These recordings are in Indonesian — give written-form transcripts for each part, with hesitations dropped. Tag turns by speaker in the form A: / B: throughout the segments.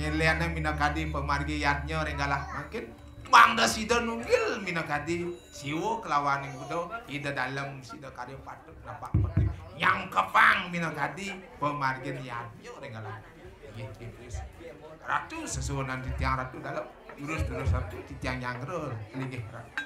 A: ngeliannya minakadi pemargiyatnya rengalah makin Bang da sida nunggil minakadi siwo kelawan yang kudo ida dalam sida karya patut napak peti yang kepang minakadi pemargin yatnya rengalah ratu sesuanan di tiang ratu dalam urus satu di tiang nyangger linggih ratu.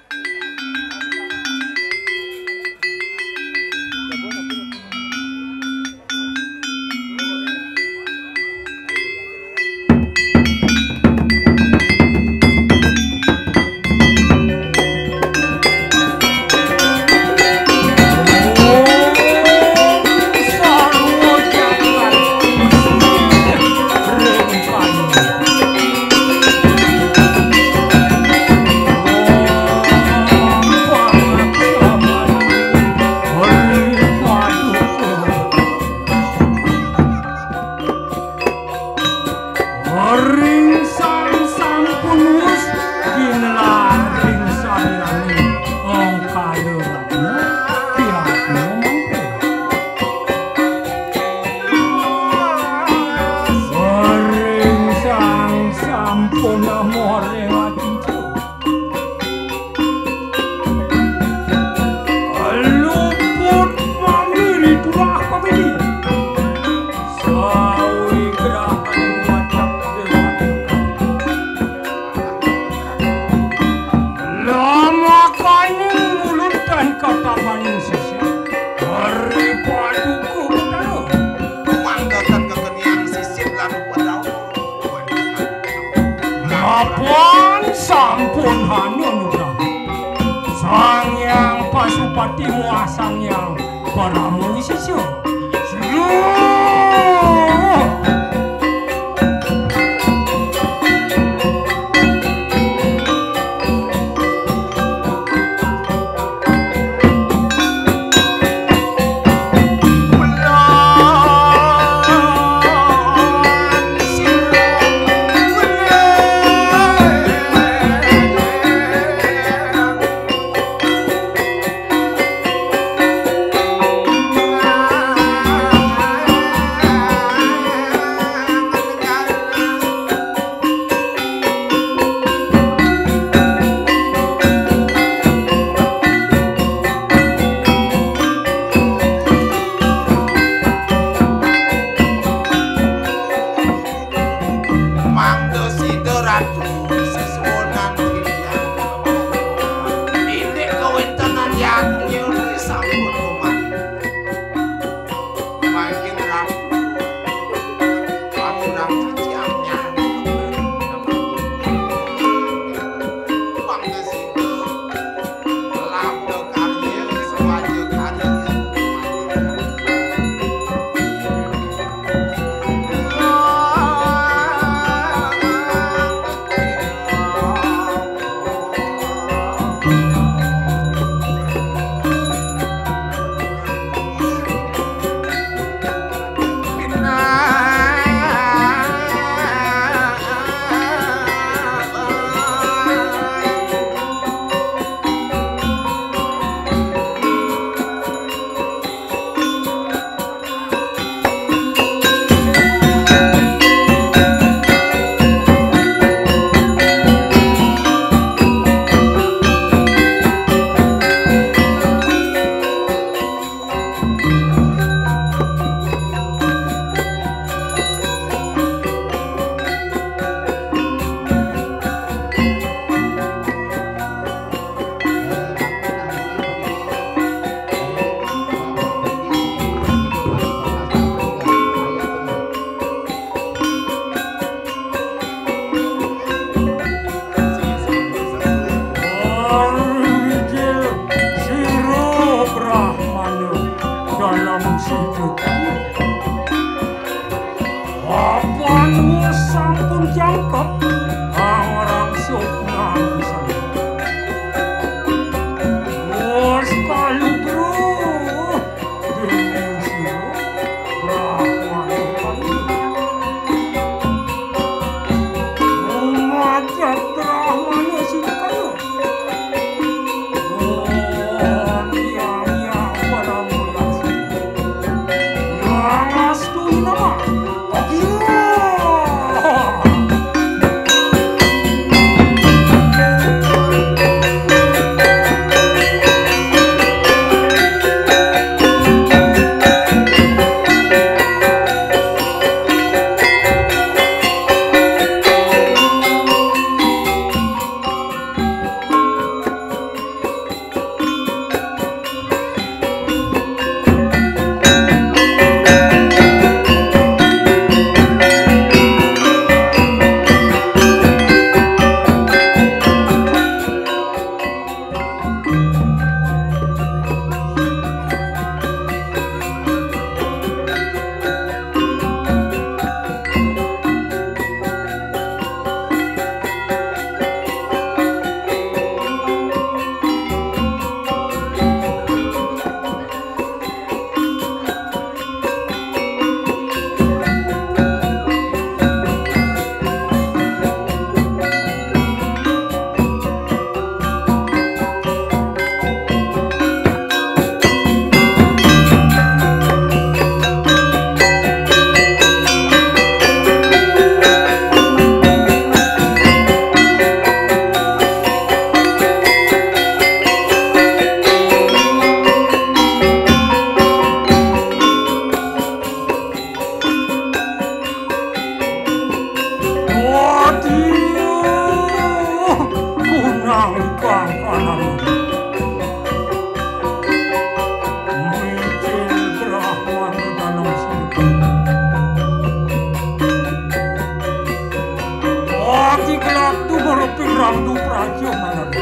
B: Pandu Prajo Manado.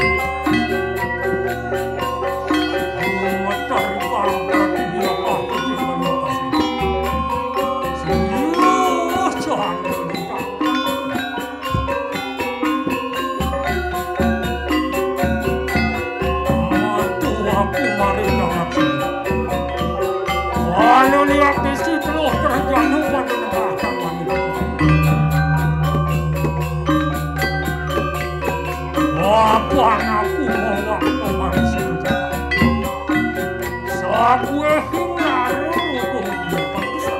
B: Mencari karang berarti dia pasti menyokasi. Serius jangan berita. Mantu aku mari jangan sini. Kalau lihat di situ terjatuh pada negara kami. Pupuan aku bawa kemarin situ. Sague hingar hukum dia paksa.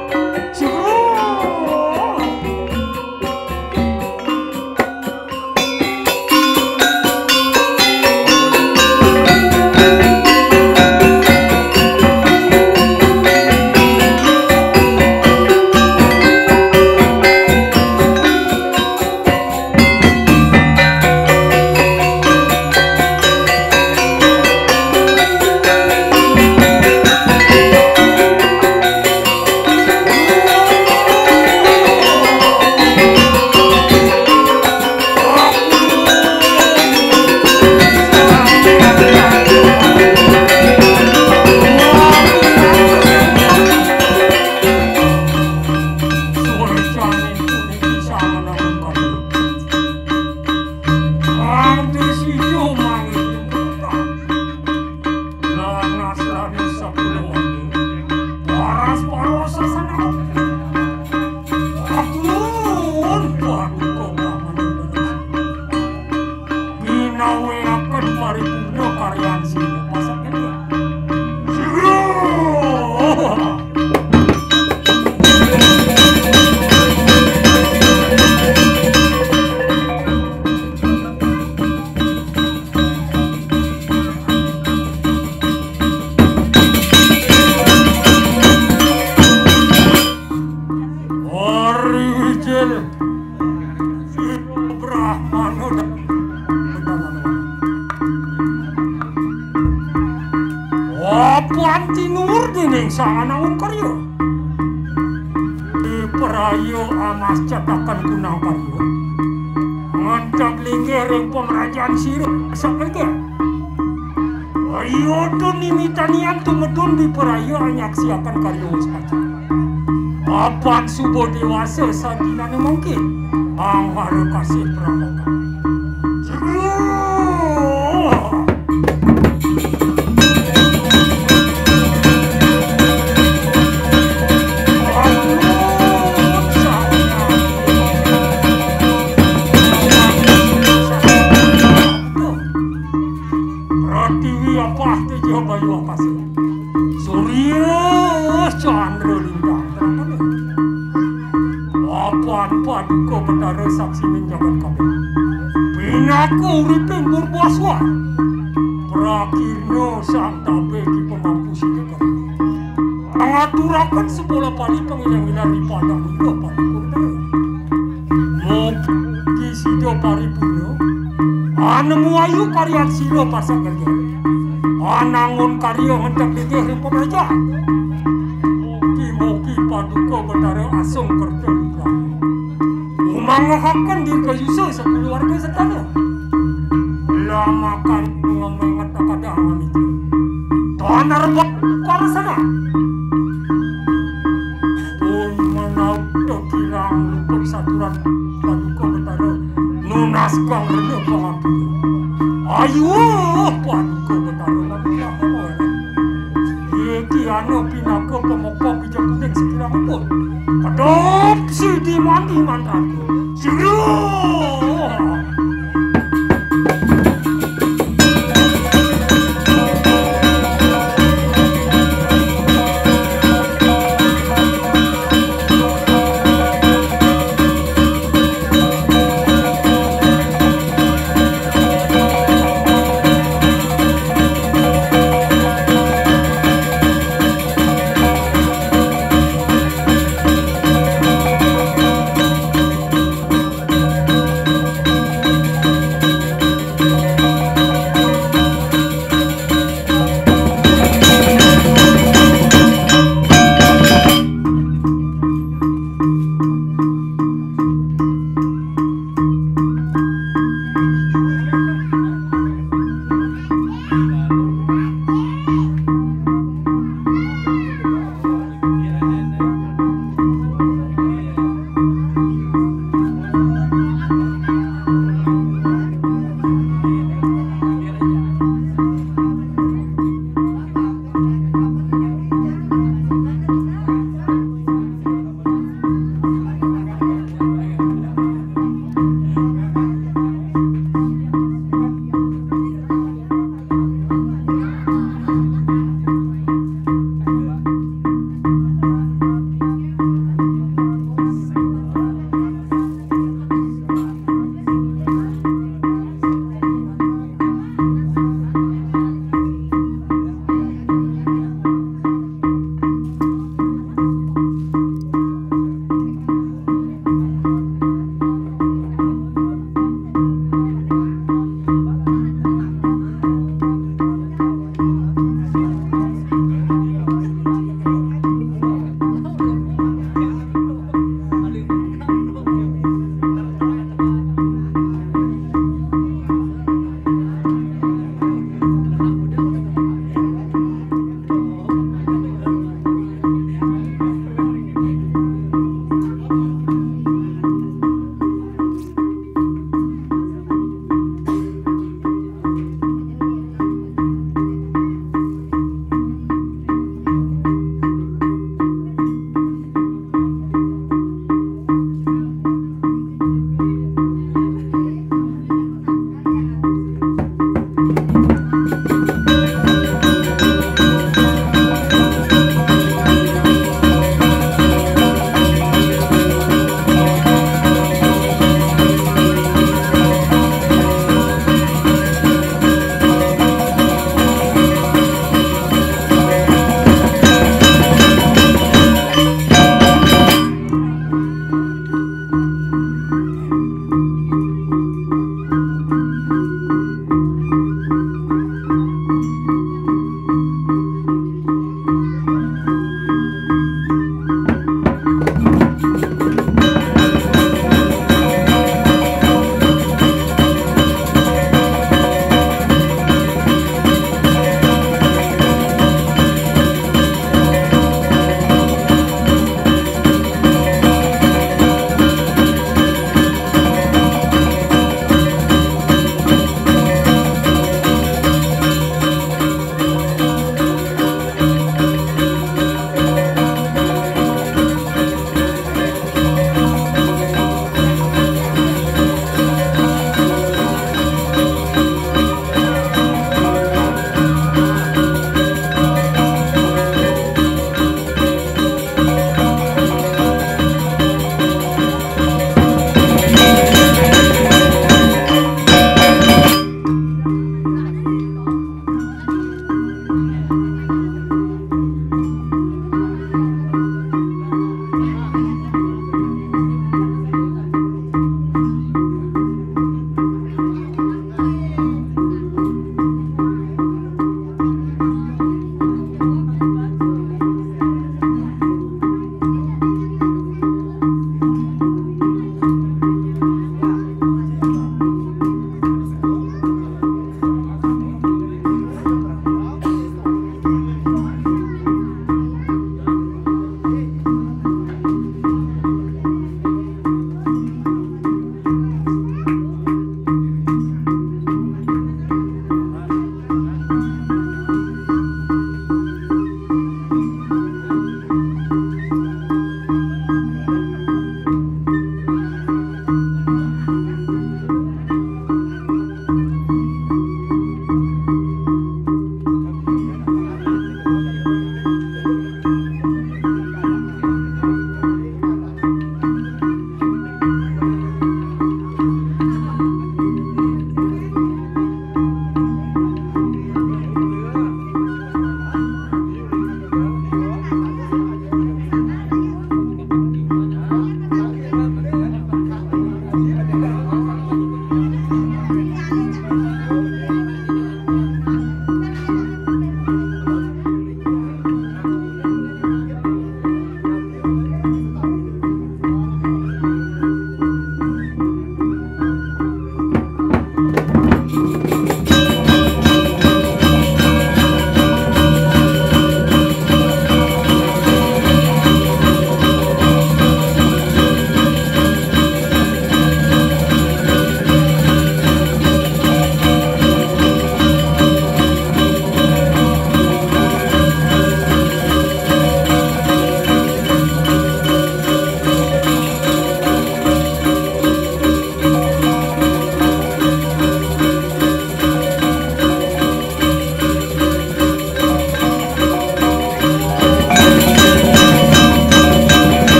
B: Cetakan Kunang Karya Ngenteg linggih ring Mrajan sirip sakelke. Ayo tu nimitanian tumedun di perayo anyaksiakan karya wis pacak. Apan subuh dewasa sadinane mungkin anggar kasih pramuka. Paduka Bendara saksi menjagat kami. Pinaku uriping burbaswa. Prakirno sang tabe ki pemampu Sidakarya. Mengaturakan sekolah pali pengilang-ilang di Padang Muda Paduka Bendara. Mugi Sido paripurna. Anemu ayu karya Sido Pasek Gelgel. Anangun karya Ngenteg linggih ring Mrajan. Mugi Paduka Bendara asung kerja mangahakan di kayusa sekeluarga sekalian. Lamakan mengingat keadaan itu. Tanah rebak karasana. Pun menaup kirang persaturan Paduka Bendara nunas kang rene pangabdi. Ayo Paduka Bendara manunggal. Iki anu pinaka pemokok bijak kuning sekiranya pun. Adopsi di mandi mantanku. Siru!